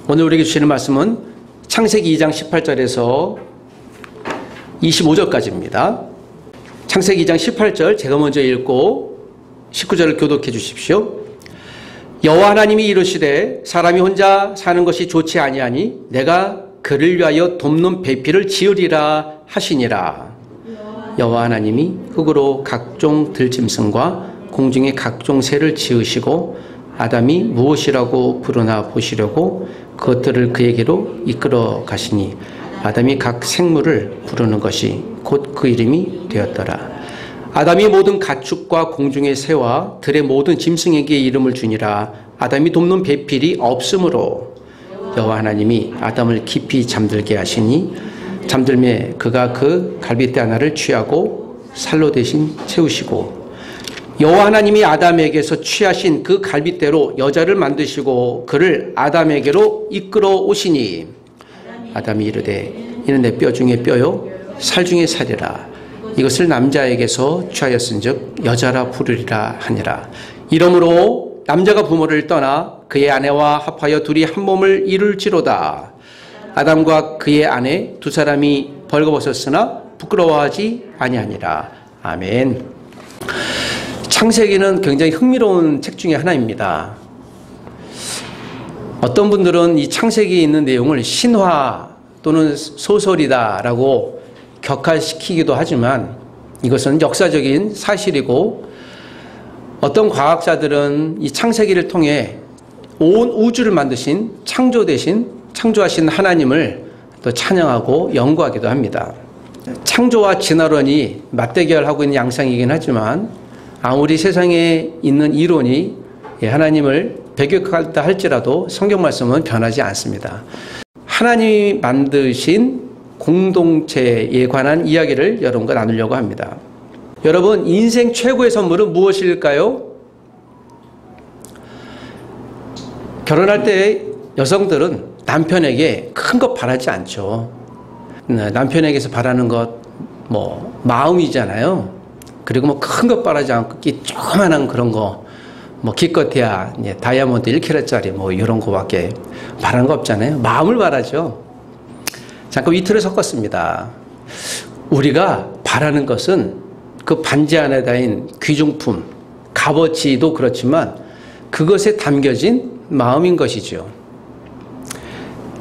오늘 우리에게 주시는 말씀은 창세기 2장 18절에서 25절까지입니다. 창세기 2장 18절 제가 먼저 읽고 19절을 교독해 주십시오. 여호와 하나님이 이르시되 사람이 혼자 사는 것이 좋지 아니하니 내가 그를 위하여 돕는 배필을 지으리라 하시니라. 여호와 하나님이 흙으로 각종 들짐승과 공중의 각종 새를 지으시고 아담이 무엇이라고 부르나 보시려고 그것들을 그에게로 이끌어 가시니 아담이 각 생물을 부르는 것이 곧 그 이름이 되었더라. 아담이 모든 가축과 공중의 새와 들의 모든 짐승에게 이름을 주니라. 아담이 돕는 배필이 없으므로 여호와 하나님이 아담을 깊이 잠들게 하시니 잠들매 그가 그 갈빗대 하나를 취하고 살로 대신 채우시고 여호와 하나님이 아담에게서 취하신 그 갈빗대로 여자를 만드시고 그를 아담에게로 이끌어 오시니 아담이 이르되 이는 내 뼈 중에 뼈요 살 중에 살이라. 이것을 남자에게서 취하였은즉 여자라 부르리라 하니라. 이러므로 남자가 부모를 떠나 그의 아내와 합하여 둘이 한 몸을 이룰지로다. 아담과 그의 아내 두 사람이 벌거벗었으나 부끄러워하지 아니하니라. 아멘. 창세기는 굉장히 흥미로운 책 중에 하나입니다. 어떤 분들은 이 창세기에 있는 내용을 신화 또는 소설이다라고 격화시키기도 하지만 이것은 역사적인 사실이고 어떤 과학자들은 이 창세기를 통해 온 우주를 만드신 창조하신 하나님을 또 찬양하고 연구하기도 합니다. 창조와 진화론이 맞대결하고 있는 양상이긴 하지만 아무리 세상에 있는 이론이 하나님을 배격하다 할지라도 성경 말씀은 변하지 않습니다. 하나님이 만드신 공동체에 관한 이야기를 여러분과 나누려고 합니다. 여러분, 인생 최고의 선물은 무엇일까요? 결혼할 때 여성들은 남편에게 큰 것 바라지 않죠. 남편에게서 바라는 것, 마음이잖아요. 그리고 큰 것 바라지 않고 조그만한 그런 거, 기껏해야 다이아몬드 1캐럿짜리 이런 거밖에 바라는 거 없잖아요. 마음을 바라죠. 잠깐 위트를 섞었습니다. 우리가 바라는 것은 그 반지 안에 담긴 귀중품, 값어치도 그렇지만 그것에 담겨진 마음인 것이죠.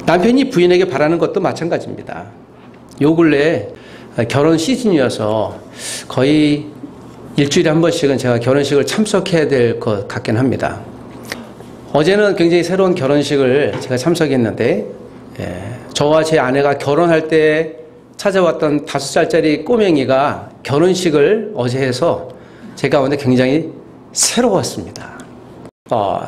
남편이 부인에게 바라는 것도 마찬가지입니다. 요 근래 결혼 시즌이어서 거의 일주일에 한 번씩은 제가 결혼식을 참석해야 될 것 같긴 합니다. 어제는 굉장히 새로운 결혼식을 제가 참석했는데 저와 제 아내가 결혼할 때 찾아왔던 5살짜리 꼬맹이가 결혼식을 어제 해서 제 가운데 굉장히 새로웠습니다.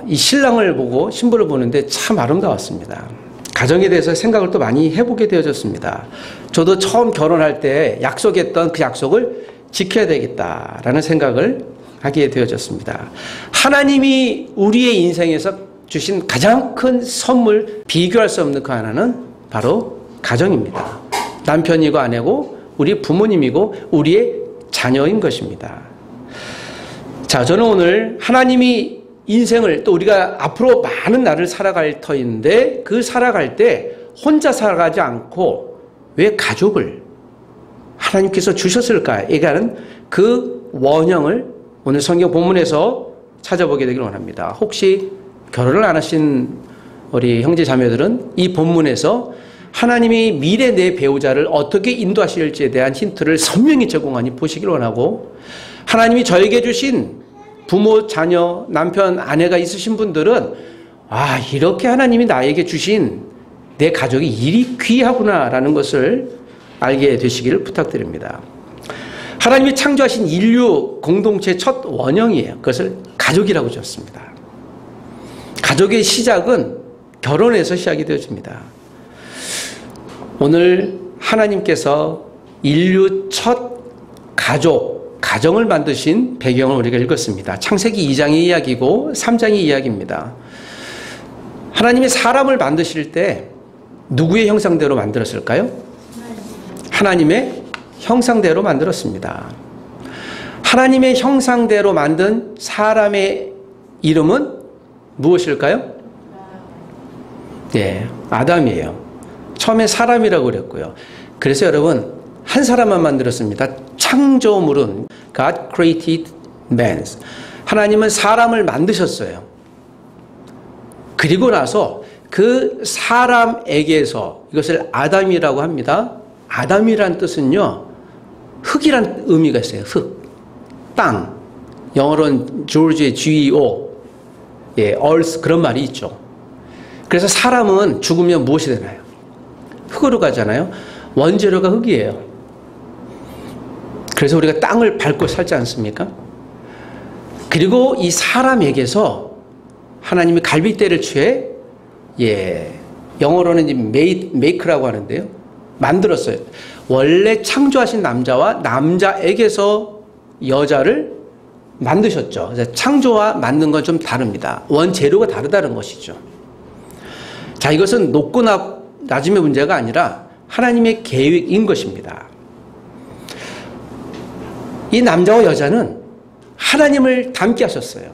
이 신랑을 보고 신부를 보는데 참 아름다웠습니다. 가정에 대해서 생각을 또 많이 해보게 되어졌습니다. 저도 처음 결혼할 때 약속했던 그 약속을 지켜야 되겠다라는 생각을 하게 되어졌습니다. 하나님이 우리의 인생에서 주신 가장 큰 선물, 비교할 수 없는 그 하나는 바로 가정입니다. 남편이고 아내고 우리 부모님이고 우리의 자녀인 것입니다. 자, 저는 오늘 하나님이 인생을 또 우리가 앞으로 많은 날을 살아갈 터인데 그 살아갈 때 혼자 살아가지 않고 왜 가족을 하나님께서 주셨을까에 관한 그 원형을 오늘 성경 본문에서 찾아보게 되기를 원합니다. 혹시 결혼을 안 하신 우리 형제 자매들은 이 본문에서 하나님이 미래 내 배우자를 어떻게 인도하실지에 대한 힌트를 선명히 제공하니 보시길 원하고 하나님이 저에게 주신 부모, 자녀, 남편, 아내가 있으신 분들은 이렇게 하나님이 나에게 주신 내 가족이 이리 귀하구나라는 것을 알게 되시기를 부탁드립니다. 하나님이 창조하신 인류 공동체의 첫 원형이에요. 그것을 가족이라고 지었습니다. 가족의 시작은 결혼에서 시작이 되어집니다. 오늘 하나님께서 인류 첫 가정을 만드신 배경을 우리가 읽었습니다. 창세기 2장의 이야기고 3장의 이야기입니다. 하나님이 사람을 만드실 때 누구의 형상대로 만들었을까요? 하나님의 형상대로 만들었습니다. 하나님의 형상대로 만든 사람의 이름은 무엇일까요? 예, 아담이에요. 처음에 사람이라고 그랬고요. 그래서 여러분, 한 사람만 만들었습니다. 창조물은 God created man. 하나님은 사람을 만드셨어요. 그리고 나서 그 사람에게서, 이것을 아담이라고 합니다. 아담이란 뜻은요, 흙이란 의미가 있어요. 흙, 땅. 영어로는 조지의 GEO, 예, earth 그런 말이 있죠. 그래서 사람은 죽으면 무엇이 되나요? 흙으로 가잖아요. 원재료가 흙이에요. 그래서 우리가 땅을 밟고 살지 않습니까? 그리고 이 사람에게서 하나님이 갈빗대를 취해, 예, 영어로는 make라고 하는데요. 만들었어요. 원래 창조하신 남자와 남자에게서 여자를 만드셨죠. 그래서 창조와 만든 건 좀 다릅니다. 원재료가 다르다는 것이죠. 자, 이것은 높고 낮음의 문제가 아니라 하나님의 계획인 것입니다. 이 남자와 여자는 하나님을 닮게 하셨어요.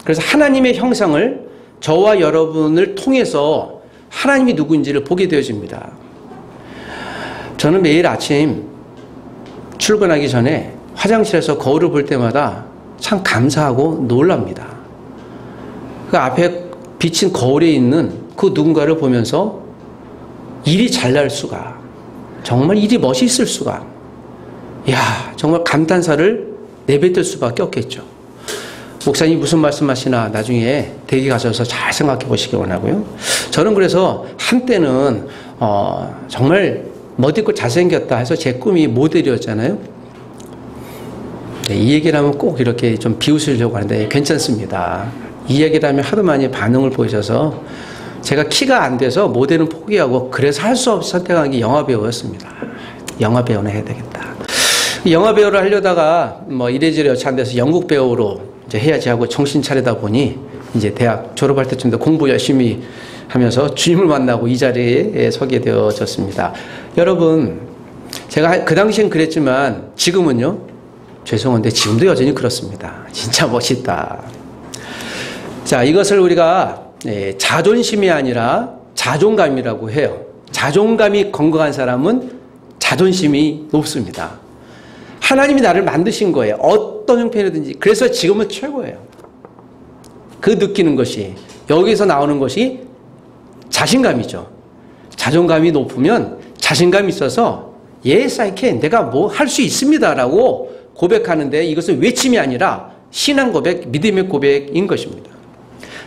그래서 하나님의 형상을 저와 여러분을 통해서 하나님이 누구인지를 보게 되어집니다. 저는 매일 아침 출근하기 전에 화장실에서 거울을 볼 때마다 참 감사하고 놀랍니다. 그 앞에 비친 거울에 있는 그 누군가를 보면서 일이 잘날 수가, 정말 일이 멋있을 수가, 이야, 정말 감탄사를 내뱉을 수밖에 없겠죠. 목사님 무슨 말씀하시나 나중에 댁에 가셔서 잘 생각해 보시기 원하고요. 저는 그래서 한때는 정말 멋있고 잘생겼다 해서 제 꿈이 모델이었잖아요. 네, 이 얘기를 하면 꼭 이렇게 좀 비웃으려고 하는데 괜찮습니다. 이 얘기를 하면 하도 많이 반응을 보이셔서 제가 키가 안 돼서 모델은 포기하고 그래서 할 수 없이 선택한 게 영화배우였습니다. 영화배우는 해야 되겠다. 영화배우를 하려다가 뭐 이래저래 여차 안 돼서 영국배우로 이제 해야지 하고 정신 차리다 보니 이제 대학 졸업할 때쯤도 공부 열심히 하면서 주님을 만나고 이 자리에 서게 되어졌습니다. 여러분, 제가 그 당시엔 그랬지만 지금은요, 죄송한데 지금도 여전히 그렇습니다. 진짜 멋있다. 자, 이것을 우리가 자존심이 아니라 자존감이라고 해요. 자존감이 건강한 사람은 자존심이 높습니다. 하나님이 나를 만드신 거예요. 어떤 형편이든지. 그래서 지금은 최고예요. 그 느끼는 것이, 여기서 나오는 것이 자신감이죠. 자존감이 높으면 자신감이 있어서 Yes, I can. 내가 뭐 할 수 있습니다. 라고 고백하는데 이것은 외침이 아니라 신앙 고백, 믿음의 고백인 것입니다.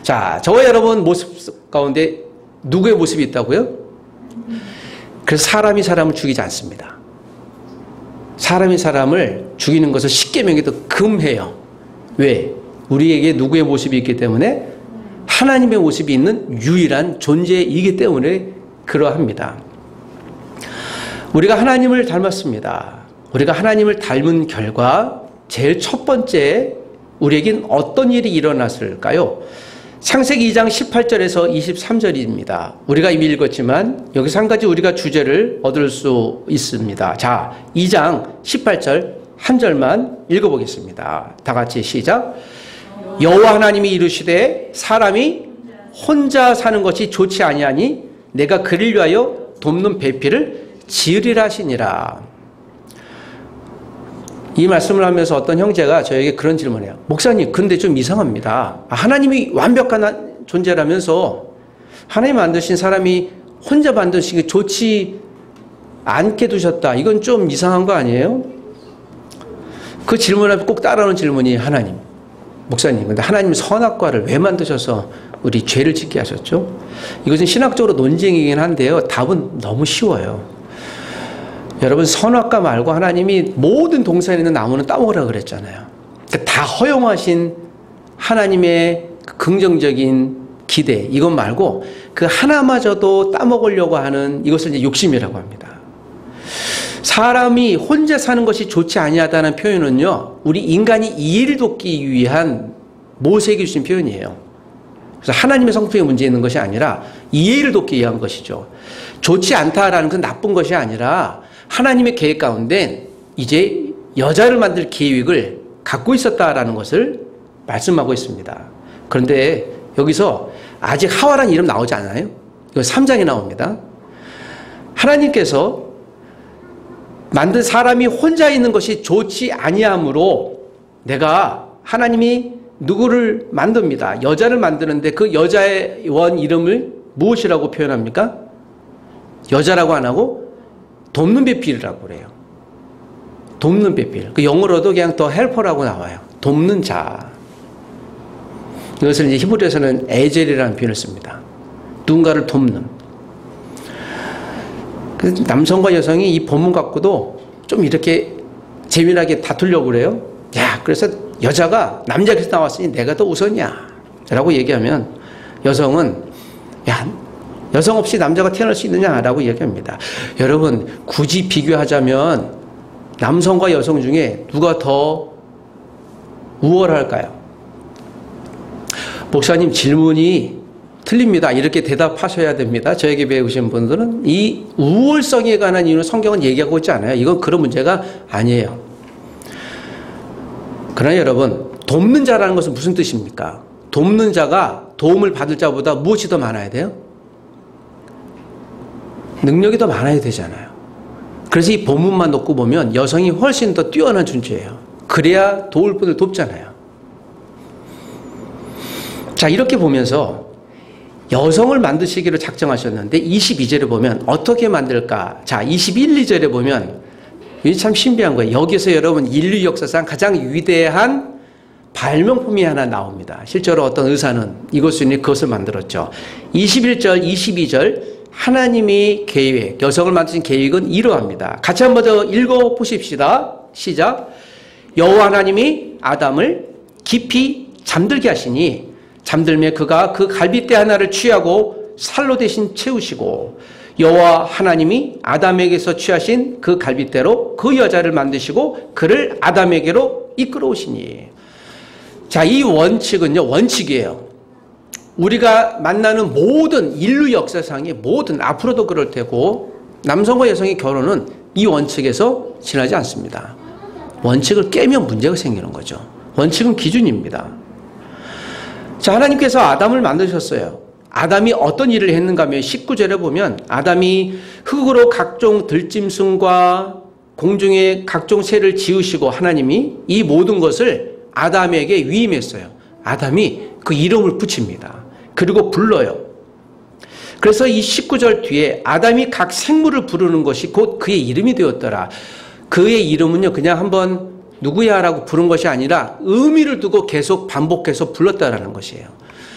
자, 저와 여러분 모습 가운데 누구의 모습이 있다고요? 그래서 사람이 사람을 죽이지 않습니다. 사람이 사람을 죽이는 것을 십계명에도 금해요. 왜? 우리에게 누구의 모습이 있기 때문에 하나님의 모습이 있는 유일한 존재이기 때문에 그러합니다. 우리가 하나님을 닮았습니다. 우리가 하나님을 닮은 결과 제일 첫 번째 우리에겐 어떤 일이 일어났을까요? 창세기 2장 18절에서 23절입니다. 우리가 이미 읽었지만 여기서 한 가지 우리가 주제를 얻을 수 있습니다. 자, 2장 18절 한 절만 읽어보겠습니다. 다 같이 시작. 여호와 하나님이 이르시되 사람이 혼자 사는 것이 좋지 아니하니 내가 그를 위하여 돕는 배필을 지으리라 하시니라. 이 말씀을 하면서 어떤 형제가 저에게 그런 질문을 해요. 목사님, 근데 좀 이상합니다. 하나님이 완벽한 존재라면서 하나님 만드신 사람이 혼자 만드시기 좋지 않게 두셨다. 이건 좀 이상한 거 아니에요? 그 질문을 꼭 따라오는 질문이 하나님, 목사님, 근데 하나님 선악과를 왜 만드셔서 우리 죄를 짓게 하셨죠? 이것은 신학적으로 논쟁이긴 한데요. 답은 너무 쉬워요. 여러분, 선악과 말고 하나님이 모든 동산에 있는 나무는 따먹으라 그랬잖아요. 다 허용하신 하나님의 긍정적인 기대, 이것 말고 그 하나마저도 따먹으려고 하는 이것을 이제 욕심이라고 합니다. 사람이 혼자 사는 것이 좋지 아니하다는 표현은요, 우리 인간이 이해를 돕기 위한 모세에게 주신 표현이에요. 그래서 하나님의 성품에 문제 있는 것이 아니라 이해를 돕기 위한 것이죠. 좋지 않다라는 건 나쁜 것이 아니라 하나님의 계획 가운데 이제 여자를 만들 계획을 갖고 있었다라는 것을 말씀하고 있습니다. 그런데 여기서 아직 하와라는 이름 나오지 않아요? 이거 3장에 나옵니다. 하나님께서 만든 사람이 혼자 있는 것이 좋지 아니하므로 내가 하나님이 누구를 만듭니다. 여자를 만드는데 그 여자의 원 이름을 무엇이라고 표현합니까? 여자라고 안 하고 돕는 배필이라고 그래요. 돕는 배필. 그 영어로도 그냥 더 헬퍼라고 나와요. 돕는 자. 이것을 이제 히브리어에서는 에젤이라는 표현을 씁니다. 누군가를 돕는. 남성과 여성이 이 본문 갖고도 좀 이렇게 재미나게 다투려고 그래요. 야, 그래서 여자가 남자에서 나왔으니 내가 더 우선이야. 라고 얘기하면 여성은 야, 여성 없이 남자가 태어날 수 있느냐라고 얘기합니다. 여러분, 굳이 비교하자면 남성과 여성 중에 누가 더 우월할까요? 목사님 질문이 틀립니다. 이렇게 대답하셔야 됩니다. 저에게 배우신 분들은 이 우월성에 관한 이유는 성경은 얘기하고 있지 않아요. 이건 그런 문제가 아니에요. 그러나 여러분, 돕는 자라는 것은 무슨 뜻입니까? 돕는 자가 도움을 받을 자보다 무엇이 더 많아야 돼요? 능력이 더 많아야 되잖아요. 그래서 이 본문만 놓고 보면 여성이 훨씬 더 뛰어난 존재예요. 그래야 도울 분을 돕잖아요. 자, 이렇게 보면서 여성을 만드시기로 작정하셨는데 22절에 보면 어떻게 만들까? 자, 21, 2절에 보면 이게 참 신비한 거예요. 여기서 여러분 인류 역사상 가장 위대한 발명품이 하나 나옵니다. 실제로 어떤 의사는 이것을 그것을 만들었죠. 21절, 22절 하나님이 계획, 여성을 만드신 계획은 이러합니다. 같이 한번 더 읽어보십시다. 시작. 여호와 하나님이 아담을 깊이 잠들게 하시니 잠들매 그가 그 갈빗대 하나를 취하고 살로 대신 채우시고 여호와 하나님이 아담에게서 취하신 그 갈빗대로 그 여자를 만드시고 그를 아담에게로 이끌어 오시니. 자, 이 원칙은요, 원칙이에요. 우리가 만나는 모든 인류 역사상의 모든, 앞으로도 그럴 테고 남성과 여성의 결혼은 이 원칙에서 지나지 않습니다. 원칙을 깨면 문제가 생기는 거죠. 원칙은 기준입니다. 자, 하나님께서 아담을 만드셨어요. 아담이 어떤 일을 했는가 하면 19절에 보면 아담이 흙으로 각종 들짐승과 공중의 각종 새를 지으시고 하나님이 이 모든 것을 아담에게 위임했어요. 아담이 그 이름을 붙입니다. 그리고 불러요. 그래서 이 19절 뒤에 아담이 각 생물을 부르는 것이 곧 그의 이름이 되었더라. 그의 이름은요, 그냥 한번 누구야 라고 부른 것이 아니라 의미를 두고 계속 반복해서 불렀다라는 것이에요.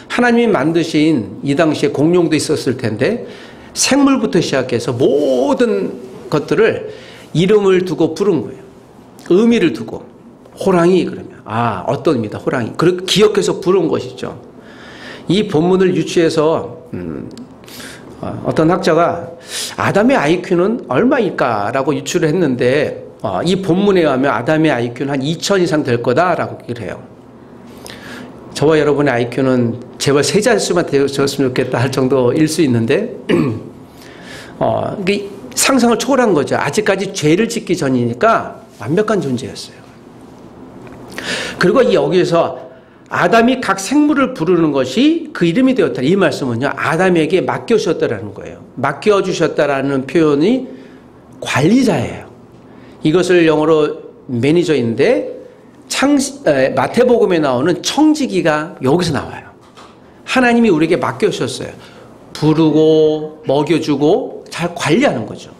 하나님이 만드신 이 당시에 공룡도 있었을 텐데 생물부터 시작해서 모든 것들을 이름을 두고 부른 거예요. 의미를 두고. 호랑이 그러면 어떤 의미다 호랑이. 그렇게 기억해서 부른 것이죠. 이 본문을 유추해서 어떤 학자가 아담의 IQ는 얼마일까라고 유추를 했는데 이 본문에 의하면 아담의 IQ는 한 2000 이상 될 거다라고 얘기를 해요. 저와 여러분의 IQ는 제발 세 자릿수만 되었으면 좋겠다 할 정도일 수 있는데 상상을 초월한 거죠. 아직까지 죄를 짓기 전이니까 완벽한 존재였어요. 그리고 여기에서 아담이 각 생물을 부르는 것이 그 이름이 되었다. 이 말씀은요, 아담에게 맡겨주셨다라는 거예요. 맡겨주셨다라는 표현이 관리자예요. 이것을 영어로 매니저인데 마태복음에 나오는 청지기가 여기서 나와요. 하나님이 우리에게 맡겨주셨어요. 부르고 먹여주고 잘 관리하는 거죠.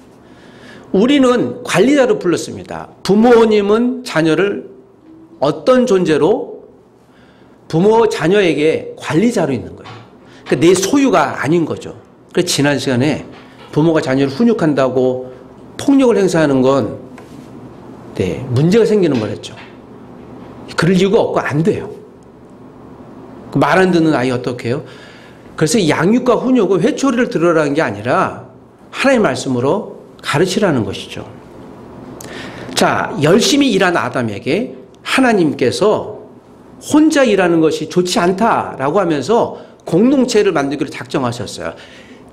우리는 관리자로 불렀습니다. 부모님은 자녀를 어떤 존재로 부모 자녀에게 관리자로 있는 거예요. 그러니까 내 소유가 아닌 거죠. 그래서 지난 시간에 부모가 자녀를 훈육한다고 폭력을 행사하는 건 문제가 생기는 거랬죠. 그럴 이유가 없고 안 돼요. 말 안 듣는 아이 어떻게 해요? 그래서 양육과 훈육은 회초리를 들으라는 게 아니라 하나님의 말씀으로 가르치라는 것이죠. 자, 열심히 일한 아담에게 하나님께서 혼자 일하는 것이 좋지 않다라고 하면서 공동체를 만들기로 작정하셨어요.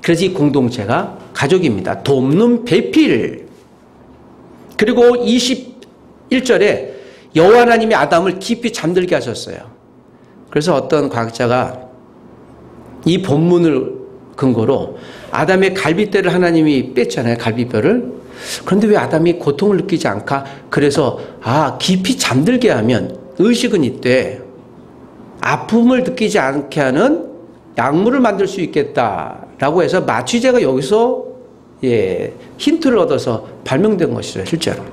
그래서 이 공동체가 가족입니다. 돕는 배필. 그리고 21절에 여호와 하나님이 아담을 깊이 잠들게 하셨어요. 그래서 어떤 과학자가 이 본문을 근거로 아담의 갈빗대를 하나님이 뺐잖아요. 갈빗뼈를. 그런데 왜 아담이 고통을 느끼지 않까? 그래서 깊이 잠들게 하면 의식은 있대. 아픔을 느끼지 않게 하는 약물을 만들 수 있겠다라고 해서 마취제가 여기서 힌트를 얻어서 발명된 것이죠. 실제로.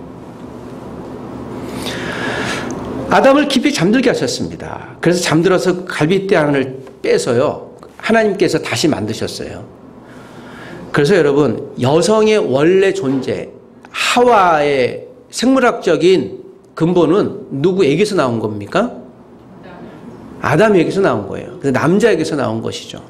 아담을 깊이 잠들게 하셨습니다. 그래서 잠들어서 갈빗대 하나를 빼서요. 하나님께서 다시 만드셨어요. 그래서 여러분, 여성의 원래 존재, 하와의 생물학적인 근본은 누구에게서 나온 겁니까? 아담에게서 나온 거예요. 그래서 남자에게서 나온 것이죠.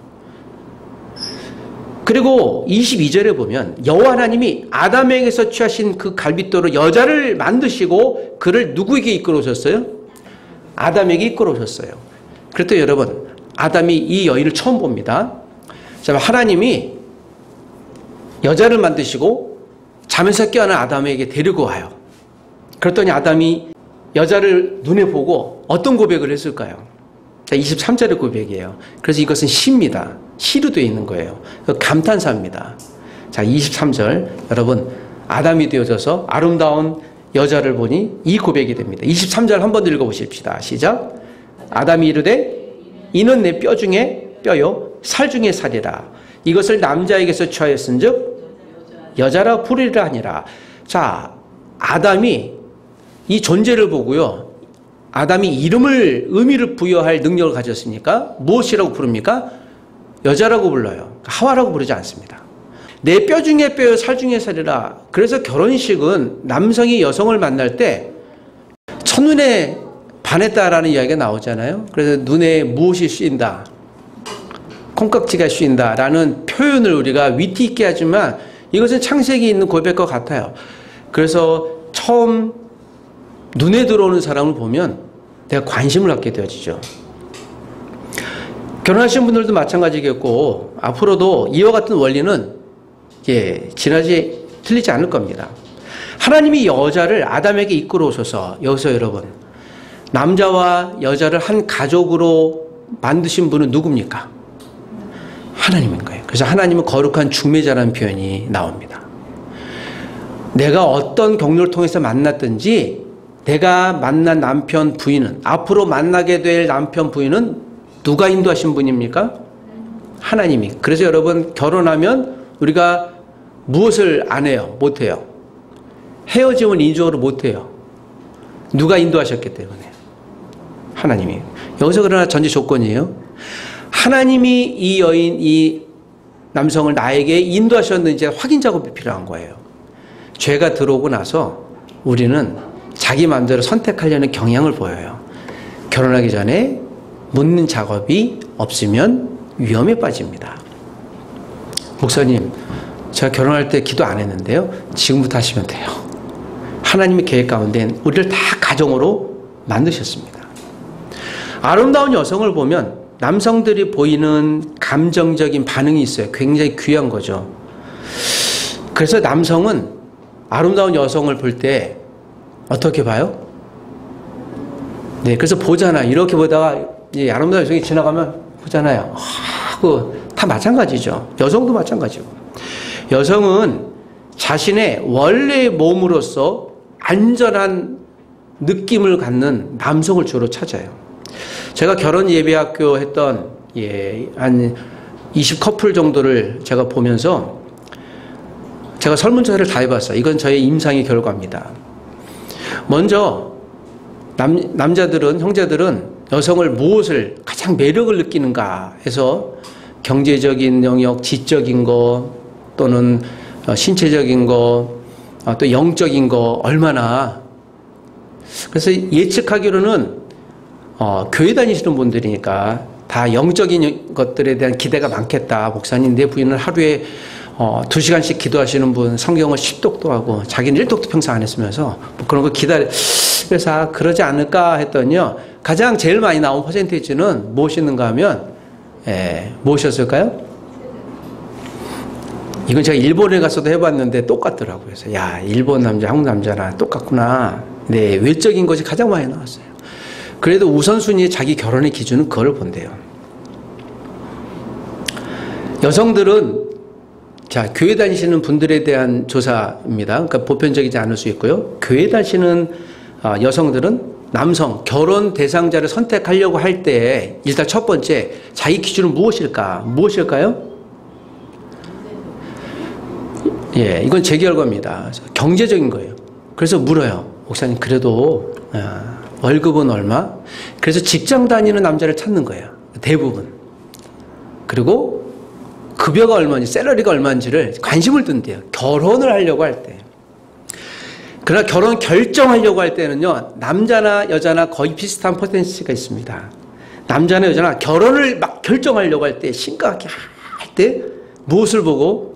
그리고 22절에 보면 여호와 하나님이 아담에게서 취하신 그 갈빗도로 여자를 만드시고 그를 누구에게 이끌어 오셨어요? 아담에게 이끌어 오셨어요. 그랬더니 여러분, 아담이 이 여인을 처음 봅니다. 하나님이 여자를 만드시고 잠에서 깨어난 아담에게 데리고 와요. 그랬더니 아담이 여자를 눈에 보고 어떤 고백을 했을까요? 자, 23절의 고백이에요. 그래서 이것은 시입니다. 시로 되어 있는 거예요. 감탄사입니다. 자, 23절. 여러분, 아담이 되어져서 아름다운 여자를 보니 이 고백이 됩니다. 23절 한 번 더 읽어보십시다. 시작. 아담이 이르되 이는 내 뼈 중에 뼈요 살 중에 살이라. 이것을 남자에게서 취하였은즉 여자라 부르리라 하니라. 자, 아담이 이 존재를 보고요. 아담이 의미를 부여할 능력을 가졌으니까 무엇이라고 부릅니까? 여자라고 불러요. 하와라고 부르지 않습니다. 내 뼈 중에 뼈요 살 중에 살이라. 그래서 결혼식은 남성이 여성을 만날 때 첫눈에 반했다라는 이야기가 나오잖아요. 그래서 눈에 무엇이 씌인다, 콩깍지가 씌인다라는 표현을 우리가 위트 있게 하지만 이것은 창세기에 있는 고백과 같아요. 그래서 처음 눈에 들어오는 사람을 보면 내가 관심을 갖게 되어지죠. 결혼하신 분들도 마찬가지겠고 앞으로도 이와 같은 원리는 틀리지 않을 겁니다. 하나님이 여자를 아담에게 이끌어 오셔서 여기서 여러분, 남자와 여자를 한 가족으로 만드신 분은 누굽니까? 하나님인 거예요. 그래서 하나님은 거룩한 중매자라는 표현이 나옵니다. 내가 어떤 경로를 통해서 만났든지 내가 만난 남편 부인은, 앞으로 만나게 될 남편 부인은 누가 인도하신 분입니까? 하나님이. 그래서 여러분, 결혼하면 우리가 무엇을 안 해요? 못 해요. 헤어짐을 인조를 못 해요. 누가 인도하셨기 때문에. 하나님이. 여기서 그러나 전제 조건이에요. 하나님이 이 여인, 이 남성을 나에게 인도하셨는지 확인 작업이 필요한 거예요. 죄가 들어오고 나서 우리는 자기 마음대로 선택하려는 경향을 보여요. 결혼하기 전에 묻는 작업이 없으면 위험에 빠집니다. 목사님, 제가 결혼할 때 기도 안 했는데요. 지금부터 하시면 돼요. 하나님의 계획 가운데 우리를 다 가정으로 만드셨습니다. 아름다운 여성을 보면 남성들이 보이는 감정적인 반응이 있어요. 굉장히 귀한 거죠. 그래서 남성은 아름다운 여성을 볼 때 어떻게 봐요? 네, 그래서 보잖아. 이렇게 보다가 아름다운 여성이 지나가면 보잖아요. 다 마찬가지죠. 여성도 마찬가지고. 여성은 자신의 원래의 몸으로서 안전한 느낌을 갖는 남성을 주로 찾아요. 제가 결혼 예배학교 했던 한 20커플 정도를 제가 보면서 제가 설문조사를 다 해봤어요. 이건 저의 임상의 결과입니다. 먼저 남자들은, 형제들은 여성을 무엇을 가장 매력을 느끼는가 해서 경제적인 영역, 지적인 거 또는 신체적인 거, 또 영적인 거 얼마나. 그래서 예측하기로는 교회 다니시는 분들이니까 다 영적인 것들에 대한 기대가 많겠다. 목사님, 내 부인은 하루에 2시간씩 기도하시는 분, 성경을 10독도 하고 자기는 1독도 평생 안 했으면서 뭐 그런 거 그래서 그러지 않을까 했더니요, 가장 제일 많이 나온 퍼센테이지는 무엇이었는가 하면 무엇이었을까요? 이건 제가 일본에 가서도 해봤는데 똑같더라고요. 그래서 일본 남자, 한국 남자랑 똑같구나. 네, 외적인 것이 가장 많이 나왔어요. 그래도 우선순위에 자기 결혼의 기준은 그걸 본대요. 여성들은 자, 교회 다니시는 분들에 대한 조사입니다. 그러니까 보편적이지 않을 수 있고요. 교회 다니시는 여성들은 남성, 결혼 대상자를 선택하려고 할 때 일단 첫 번째, 자기 기준은 무엇일까요? 예, 이건 제 결과입니다. 경제적인 거예요. 그래서 물어요. 목사님, 그래도 월급은 얼마? 그래서 직장 다니는 남자를 찾는 거예요. 대부분. 그리고 급여가 얼마인지, 샐러리가 얼마인지를 관심을 둔대요. 결혼을 하려고 할 때. 그러나 결혼 결정하려고 할 때는요, 남자나 여자나 거의 비슷한 포텐시가 있습니다. 남자나 여자나 결혼을 막 결정하려고 할 때, 심각하게 할 때, 무엇을 보고?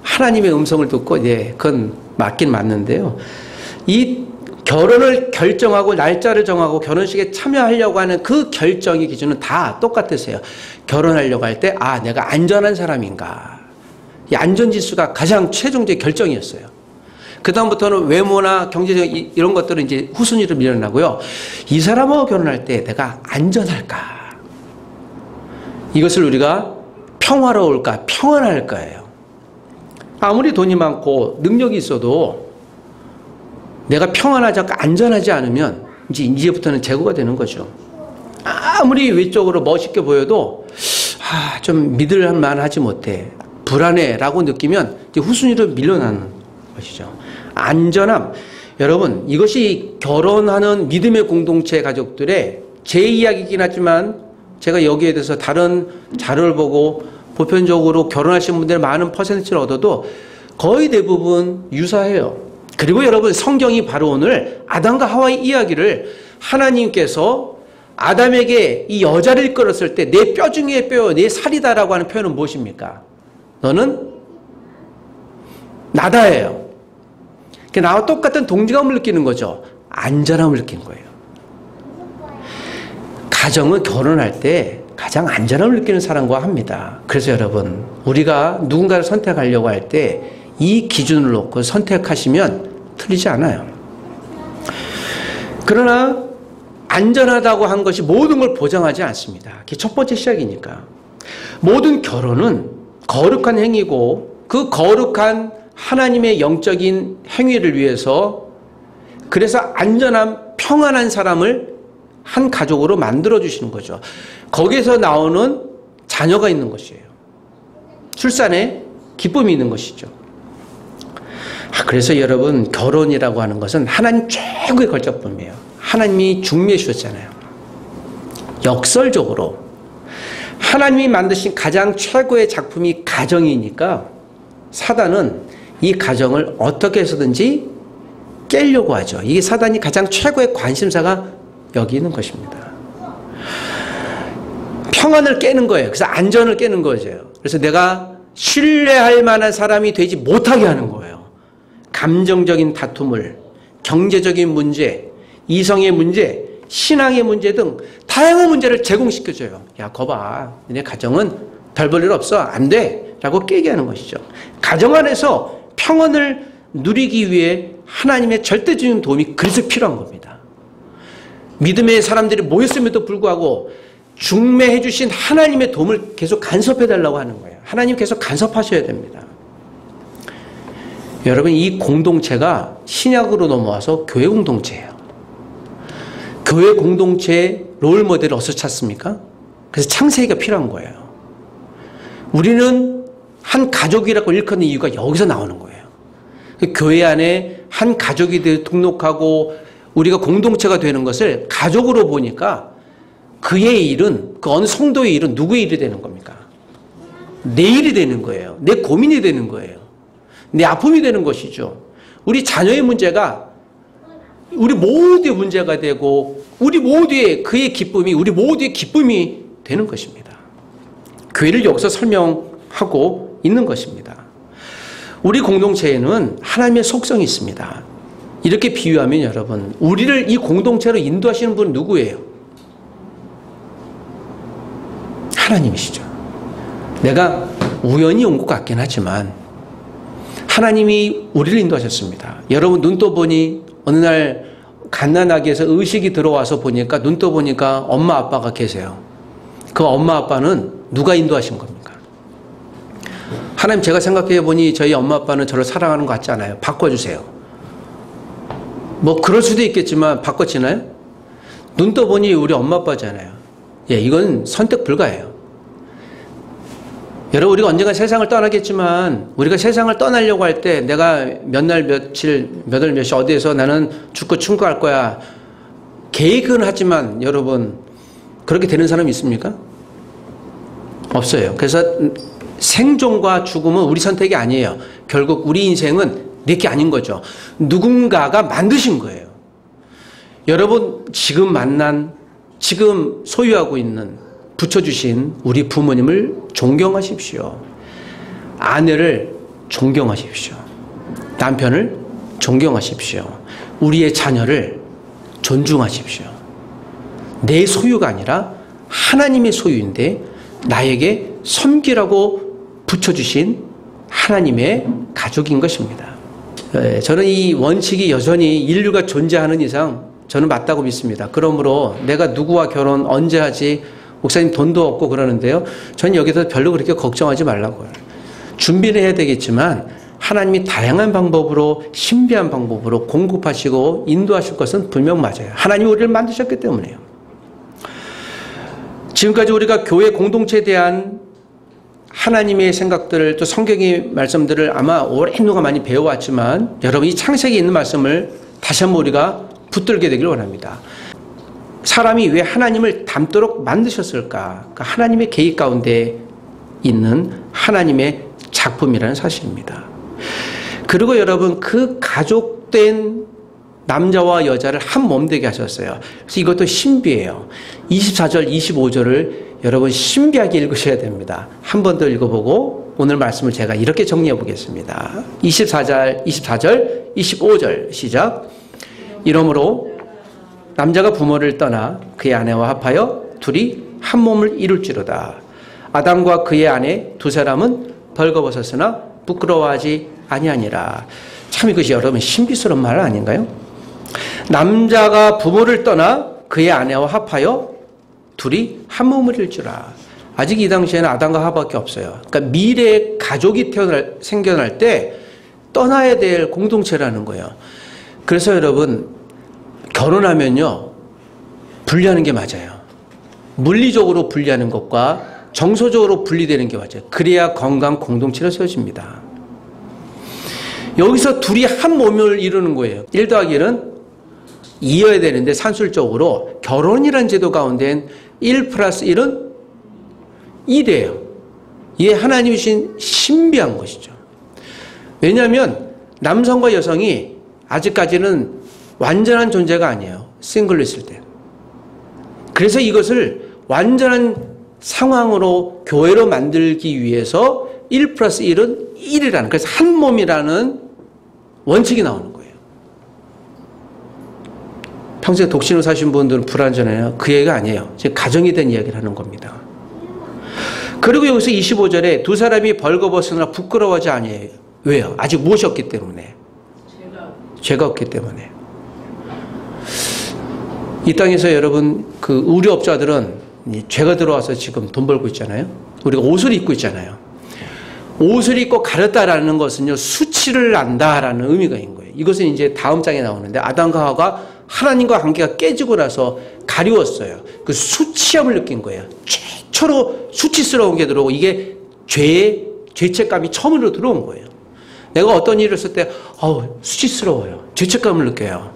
하나님의 음성을 듣고, 예, 그건 맞긴 맞는데요. 이 결혼을 결정하고 날짜를 정하고 결혼식에 참여하려고 하는 그 결정의 기준은 다 똑같으세요. 결혼하려고 할 때, 아, 내가 안전한 사람인가. 이 안전지수가 가장 최종적 결정이었어요. 그다음부터는 외모나 경제적 이런 것들은 이제 후순위로 밀어나고요. 이 사람하고 결혼할 때 내가 안전할까? 이것을 우리가 평화로울까? 평안할까예요. 아무리 돈이 많고 능력이 있어도 내가 평안하지 않고 안전하지 않으면 이제부터는 재고가 되는 거죠. 아무리 외적으로 멋있게 보여도 좀 믿을 만하지 못해. 불안해라고 느끼면 이제 후순위로 밀려나는 것이죠. 안전함. 여러분, 이것이 결혼하는 믿음의 공동체 가족들의 제 이야기이긴 하지만 제가 여기에 대해서 다른 자료를 보고 보편적으로 결혼하신 분들 많은 퍼센트를 얻어도 거의 대부분 유사해요. 그리고 여러분, 성경이 바로 오늘 아담과 하와의 이야기를 하나님께서 아담에게 이 여자를 이끌었을 때 내 뼈 중에 뼈, 내 살이다라고 하는 표현은 무엇입니까? 너는 나다예요. 나와 똑같은 동지감을 느끼는 거죠. 안전함을 느끼는 거예요. 가정은 결혼할 때 가장 안전함을 느끼는 사람과 합니다. 그래서 여러분, 우리가 누군가를 선택하려고 할 때 이 기준을 놓고 선택하시면 틀리지 않아요. 그러나 안전하다고 한 것이 모든 걸 보장하지 않습니다. 그게 첫 번째 시작이니까. 모든 결혼은 거룩한 행위고 그 거룩한 하나님의 영적인 행위를 위해서 그래서 안전한 평안한 사람을 한 가족으로 만들어 주시는 거죠. 거기에서 나오는 자녀가 있는 것이에요. 출산에 기쁨이 있는 것이죠. 그래서 여러분, 결혼이라고 하는 것은 하나님 최고의 걸작품이에요. 하나님이 중미해 주셨잖아요. 역설적으로 하나님이 만드신 가장 최고의 작품이 가정이니까 사단은 이 가정을 어떻게 해서든지 깨려고 하죠. 이게 사단이 가장 최고의 관심사가 여기 있는 것입니다. 평안을 깨는 거예요. 그래서 안전을 깨는 거죠. 그래서 내가 신뢰할 만한 사람이 되지 못하게 하는 거예요. 감정적인 다툼을, 경제적인 문제, 이성의 문제, 신앙의 문제 등 다양한 문제를 제공시켜줘요. 야, 거봐. 너네 가정은 별 볼 일 없어. 안 돼. 라고 깨게 하는 것이죠. 가정 안에서 평안을 누리기 위해 하나님의 절대적인 도움이 그래서 필요한 겁니다. 믿음의 사람들이 모였음에도 불구하고 중매해 주신 하나님의 도움을 계속 간섭해 달라고 하는 거예요. 하나님 계속 간섭하셔야 됩니다. 여러분, 이 공동체가 신약으로 넘어와서 교회 공동체예요. 교회 공동체의 롤 모델을 어디서 찾습니까? 그래서 창세기가 필요한 거예요. 우리는 한 가족이라고 일컫는 이유가 여기서 나오는 거예요. 교회 안에 한 가족이 등록하고 우리가 공동체가 되는 것을 가족으로 보니까 그의 일은, 그 어느 성도의 일은 누구의 일이 되는 겁니까? 내 일이 되는 거예요. 내 고민이 되는 거예요. 내 아픔이 되는 것이죠. 우리 자녀의 문제가 우리 모두의 문제가 되고 우리 모두의 그의 기쁨이 우리 모두의 기쁨이 되는 것입니다. 교회를 여기서 설명하고 있는 것입니다. 우리 공동체에는 하나님의 속성이 있습니다. 이렇게 비유하면 여러분, 우리를 이 공동체로 인도하시는 분은 누구예요? 하나님이시죠. 내가 우연히 온 것 같긴 하지만 하나님이 우리를 인도하셨습니다. 여러분, 눈 떠보니 어느 날 갓난아기에서 의식이 들어와서 보니까 눈 떠보니까 엄마 아빠가 계세요. 그 엄마 아빠는 누가 인도하신 겁니까? 하나님, 제가 생각해 보니 저희 엄마 아빠는 저를 사랑하는 것 같지 않아요. 바꿔주세요. 뭐 그럴 수도 있겠지만 바꿔지나요? 눈 떠보니 우리 엄마 아빠잖아요. 예, 이건 선택 불가예요. 여러분, 우리가 언젠가 세상을 떠나겠지만 우리가 세상을 떠나려고 할 때 내가 몇 날 며칠 몇 월 몇시 어디에서 나는 죽고 충고할 거야, 계획은 하지만 여러분, 그렇게 되는 사람이 있습니까? 없어요. 그래서 생존과 죽음은 우리 선택이 아니에요. 결국 우리 인생은 내게 아닌 거죠. 누군가가 만드신 거예요. 여러분, 지금 만난, 지금 소유하고 있는, 붙여주신 우리 부모님을 존경하십시오. 아내를 존경하십시오. 남편을 존경하십시오. 우리의 자녀를 존중하십시오. 내 소유가 아니라 하나님의 소유인데 나에게 섬기라고 붙여주신 하나님의 가족인 것입니다. 저는 이 원칙이 여전히 인류가 존재하는 이상 저는 맞다고 믿습니다. 그러므로 내가 누구와 결혼 언제 하지, 목사님 돈도 없고 그러는데요, 저는 여기서 별로 그렇게 걱정하지 말라고요. 준비를 해야 되겠지만 하나님이 다양한 방법으로, 신비한 방법으로 공급하시고 인도하실 것은 분명 맞아요. 하나님이 우리를 만드셨기 때문에요. 지금까지 우리가 교회 공동체에 대한 하나님의 생각들을, 또 성경의 말씀들을 아마 오랜 동안 많이 배워왔지만 여러분, 이 창세기에 있는 말씀을 다시 한번 우리가 붙들게 되길 원합니다. 사람이 왜 하나님을 닮도록 만드셨을까? 그러니까 하나님의 계획 가운데 있는 하나님의 작품이라는 사실입니다. 그리고 여러분, 그 가족된 남자와 여자를 한 몸 되게 하셨어요. 그래서 이것도 신비해요. 24절, 25절을 여러분 신비하게 읽으셔야 됩니다. 한 번 더 읽어보고 오늘 말씀을 제가 이렇게 정리해 보겠습니다. 24절, 25절 시작. 이러므로 남자가 부모를 떠나 그의 아내와 합하여 둘이 한 몸을 이룰지로다. 아담과 그의 아내 두 사람은 벌거벗었으나 부끄러워하지 아니하니라. 참 이것이 여러분 신비스러운 말 아닌가요? 남자가 부모를 떠나 그의 아내와 합하여 둘이 한 몸을 이룰지라. 아직 이 당시에는 아담과 하와밖에 없어요. 그러니까 미래의 가족이 생겨날 때 떠나야 될 공동체라는 거예요. 그래서 여러분, 결혼하면요, 분리하는 게 맞아요. 물리적으로 분리하는 것과 정서적으로 분리되는 게 맞아요. 그래야 건강 공동체로 세워집니다. 여기서 둘이 한 몸을 이루는 거예요. 1 더하기 1은 2여야 되는데 산술적으로 결혼이라는 제도 가운데는 1 플러스 1은 1이에요. 이게 하나님이 주신 신비한 것이죠. 왜냐하면 남성과 여성이 아직까지는 완전한 존재가 아니에요. 싱글로 있을 때. 그래서 이것을 완전한 상황으로 교회로 만들기 위해서 1 플러스 1은 1이라는, 그래서 한 몸이라는 원칙이 나오는 거예요. 평생 독신으로 사신 분들은 불완전해요. 그 얘기가 아니에요. 지금 가정이 된 이야기를 하는 겁니다. 그리고 여기서 25절에 두 사람이 벌거벗으나 부끄러워하지 아니에요. 왜요? 아직 무엇이 없기 때문에. 죄가 없기 때문에. 이 땅에서 여러분, 그 의류업자들은 죄가 들어와서 지금 돈 벌고 있잖아요. 우리가 옷을 입고 있잖아요. 옷을 입고 가렸다라는 것은요, 수치를 안다라는 의미가 있는 거예요. 이것은 이제 다음 장에 나오는데, 아담과 하와가 하나님과 관계가 깨지고 나서 가리웠어요. 그 수치함을 느낀 거예요. 최초로 수치스러운 게 들어오고, 이게 죄책감이 처음으로 들어온 거예요. 내가 어떤 일을 했을 때, 수치스러워요. 죄책감을 느껴요.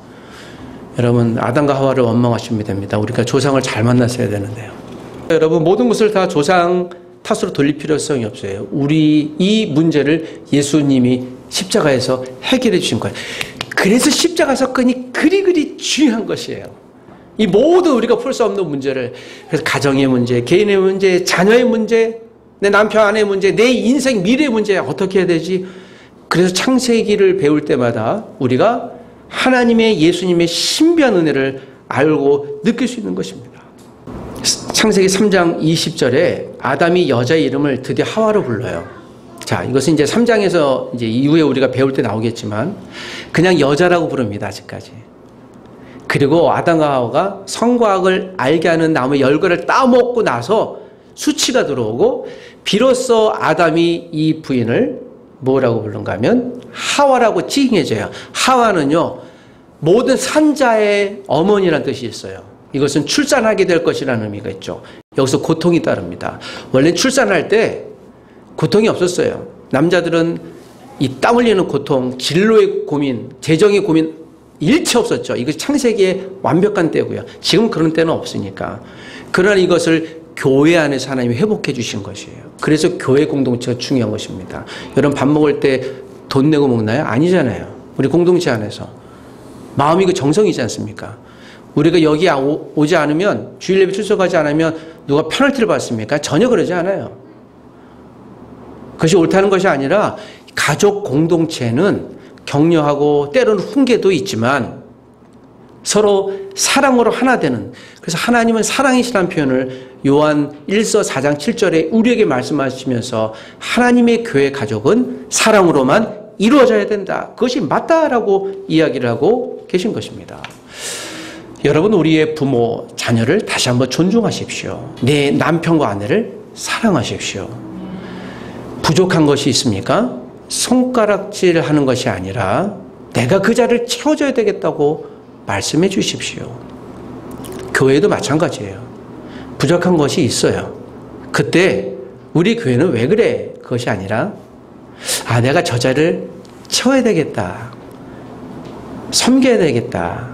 여러분, 아담과 하와를 원망하시면 됩니다. 우리가 조상을 잘 만났어야 되는데요. 여러분, 모든 것을 다 조상 탓으로 돌릴 필요성이 없어요. 우리 이 문제를 예수님이 십자가에서 해결해 주신 거예요. 그래서 십자가 사건이 그리 중요한 것이에요. 이 모든 우리가 풀 수 없는 문제를, 그래서 가정의 문제, 개인의 문제, 자녀의 문제, 내 남편 아내의 문제, 내 인생 미래의 문제 어떻게 해야 되지? 그래서 창세기를 배울 때마다 우리가 하나님의, 예수님의 신비한 은혜를 알고 느낄 수 있는 것입니다. 창세기 3장 20절에 아담이 여자의 이름을 드디어 하와로 불러요. 자, 이것은 이제 3장에서 이제 이후에 우리가 배울 때 나오겠지만 그냥 여자라고 부릅니다, 아직까지. 그리고 아담과 하와가 성과학을 알게 하는 나무의 열과를 따먹고 나서 수치가 들어오고 비로소 아담이 이 부인을 뭐라고 부른가 하면 하와라고 칭해져요. 하와는요, 모든 산자의 어머니라는 뜻이 있어요. 이것은 출산하게 될 것이라는 의미가 있죠. 여기서 고통이 따릅니다. 원래 출산할 때 고통이 없었어요. 남자들은 이 땀 흘리는 고통, 진로의 고민, 재정의 고민 일체 없었죠. 이것이 창세기의 완벽한 때고요. 지금 그런 때는 없으니까. 그러나 이것을 교회 안에서 하나님이 회복해 주신 것이에요. 그래서 교회 공동체가 중요한 것입니다. 여러분 밥 먹을 때 돈 내고 먹나요? 아니잖아요. 우리 공동체 안에서. 마음이 그 정성이지 않습니까? 우리가 여기 오지 않으면, 주일 예배 출석하지 않으면 누가 페널티를 받습니까? 전혀 그러지 않아요. 그것이 옳다는 것이 아니라 가족 공동체는 격려하고 때로는 훈계도 있지만 서로 사랑으로 하나 되는, 그래서 하나님은 사랑이시라는 표현을 요한 1서 4장 7절에 우리에게 말씀하시면서 하나님의 교회 가족은 사랑으로만 이루어져야 된다. 그것이 맞다라고 이야기를 하고 계신 것입니다. 여러분, 우리의 부모, 자녀를 다시 한번 존중하십시오. 내 남편과 아내를 사랑하십시오. 부족한 것이 있습니까? 손가락질 하는 것이 아니라 내가 그 자리를 채워줘야 되겠다고 말씀해 주십시오. 교회도 마찬가지예요. 부족한 것이 있어요. 그때 우리 교회는 왜 그래? 그것이 아니라 내가 저 자리를 채워야 되겠다. 섬겨야 되겠다.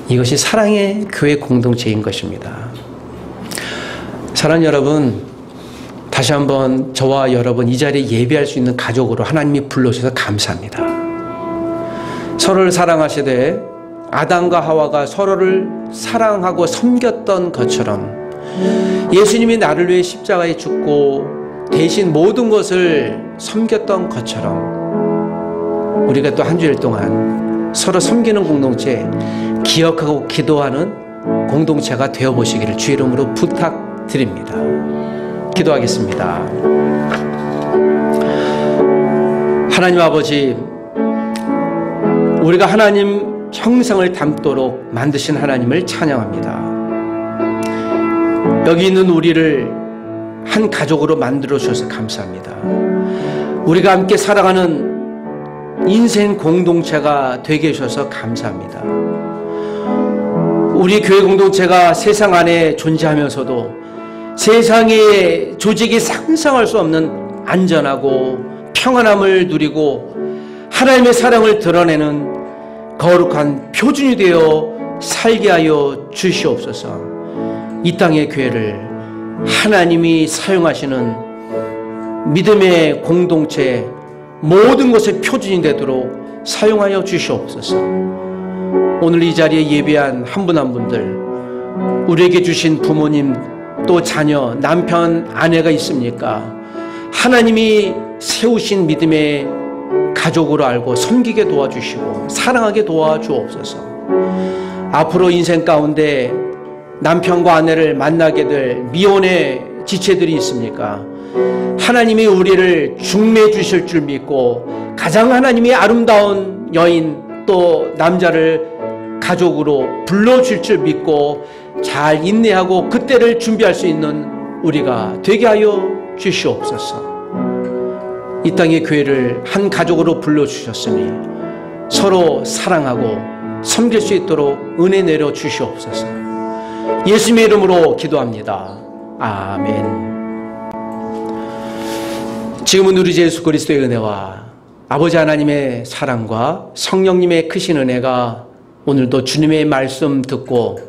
이것이 사랑의 교회 공동체인 것입니다. 사랑하는 여러분, 다시 한번 저와 여러분 이 자리에 예배할 수 있는 가족으로 하나님이 불러주셔서 감사합니다. 서로를 사랑하시되 아담과 하와가 서로를 사랑하고 섬겼던 것처럼 예수님이 나를 위해 십자가에 죽고 대신 모든 것을 섬겼던 것처럼 우리가 또 한 주일 동안 서로 섬기는 공동체, 기억하고 기도하는 공동체가 되어보시기를 주의 이름으로 부탁드립니다. 기도하겠습니다. 하나님 아버지, 우리가 하나님 형상을 닮도록 만드신 하나님을 찬양합니다. 여기 있는 우리를 한 가족으로 만들어 주셔서 감사합니다. 우리가 함께 살아가는 인생 공동체가 되게 해주셔서 감사합니다. 우리 교회 공동체가 세상 안에 존재하면서도 세상의 조직이 상상할 수 없는 안전하고 평안함을 누리고 하나님의 사랑을 드러내는 거룩한 표준이 되어 살게 하여 주시옵소서. 이 땅의 교회를 하나님이 사용하시는 믿음의 공동체, 모든 것의 표준이 되도록 사용하여 주시옵소서. 오늘 이 자리에 예배한 한 분 한 분들, 우리에게 주신 부모님, 또 자녀, 남편, 아내가 있습니까? 하나님이 세우신 믿음의 가족으로 알고 섬기게 도와주시고 사랑하게 도와주옵소서. 앞으로 인생 가운데 남편과 아내를 만나게 될 미혼의 지체들이 있습니까? 하나님이 우리를 중매해 주실 줄 믿고 가장 하나님이 아름다운 여인 또 남자를 가족으로 불러줄 줄 믿고 잘 인내하고 그때를 준비할 수 있는 우리가 되게 하여 주시옵소서. 이 땅의 교회를 한 가족으로 불러주셨으니 서로 사랑하고 섬길 수 있도록 은혜 내려 주시옵소서. 예수님의 이름으로 기도합니다. 아멘. 지금은 우리 주 예수 그리스도의 은혜와 아버지 하나님의 사랑과 성령님의 크신 은혜가 오늘도 주님의 말씀 듣고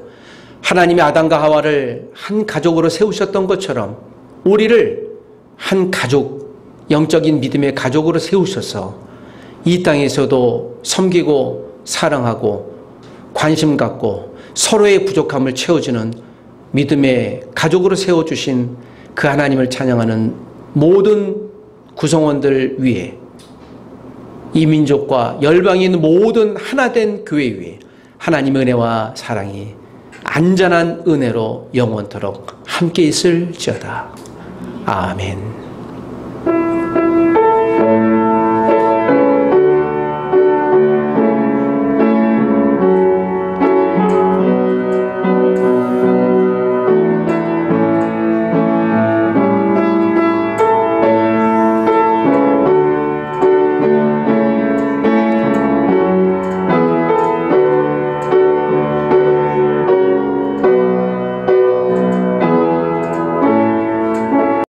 하나님이 아담과 하와를 한 가족으로 세우셨던 것처럼 우리를 한 가족, 영적인 믿음의 가족으로 세우셔서 이 땅에서도 섬기고 사랑하고 관심 갖고 서로의 부족함을 채워주는 믿음의 가족으로 세워주신 그 하나님을 찬양하는 모든 구성원들 위에, 이 민족과 열방에 있는 모든 하나된 교회 위에 하나님의 은혜와 사랑이 안전한 은혜로 영원토록 함께 있을지어다. 아멘.